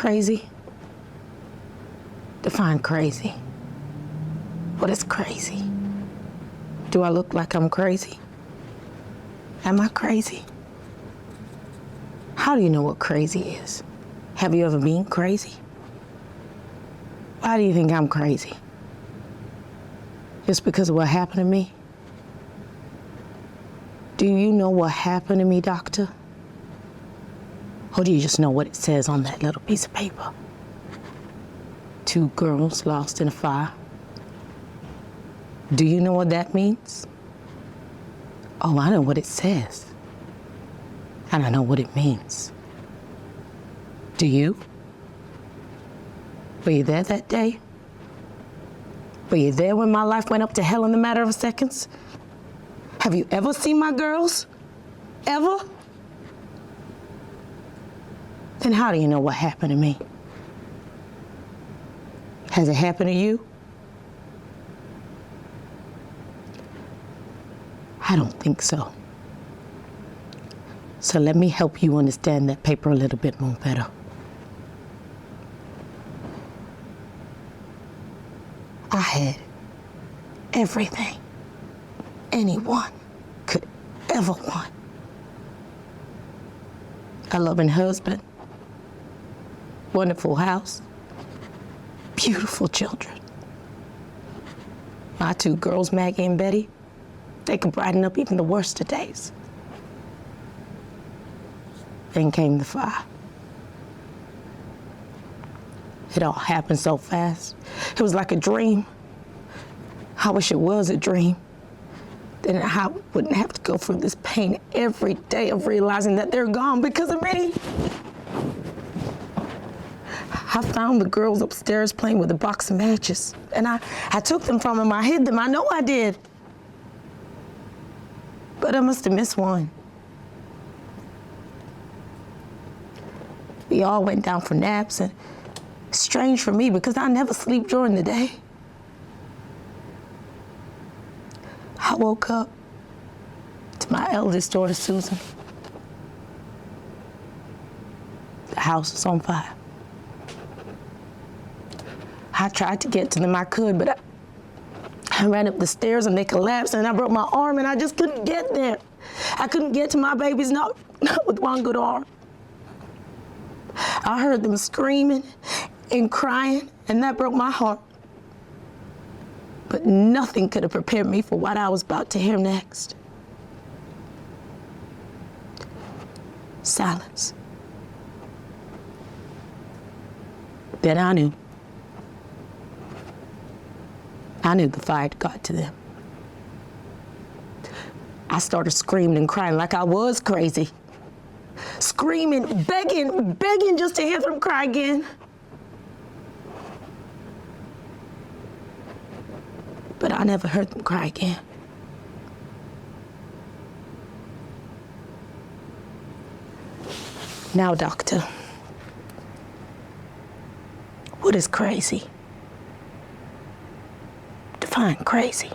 Crazy? Define crazy. What is crazy? Do I look like I'm crazy? Am I crazy? How do you know what crazy is? Have you ever been crazy? Why do you think I'm crazy? Just because of what happened to me? Do you know what happened to me, doctor? Or do you just know what it says on that little piece of paper? 2 girls lost in a fire. Do you know what that means? Oh, I know what it says. And I know what it means. Do you? Were you there that day? Were you there when my life went up to hell in a matter of seconds? Have you ever seen my girls? Ever? Then how do you know what happened to me? Has it happened to you? I don't think so. So let me help you understand that paper a little bit more better. I had everything anyone could ever want. A loving husband, wonderful house, beautiful children. My 2 girls, Maggie and Betty, they could brighten up even the worst of days. Then came the fire. It all happened so fast. It was like a dream. I wish it was a dream. Then I wouldn't have to go through this pain every day of realizing that they're gone because of me. I found the girls upstairs playing with a box of matches, and I took them from them. I hid them. I know I did. But I must have missed one. We all went down for naps, and strange for me because I never sleep during the day. I woke up to my eldest daughter, Susan. The house was on fire. I tried to get to them, I could, but I ran up the stairs and they collapsed and I broke my arm and I just couldn't get there. I couldn't get to my babies, not with one good arm. I heard them screaming and crying, and that broke my heart. But nothing could have prepared me for what I was about to hear next. Silence. Then I knew. I knew the fire had got to them. I started screaming and crying like I was crazy. Screaming, begging just to hear them cry again. But I never heard them cry again. Now, doctor, what is crazy? Define crazy.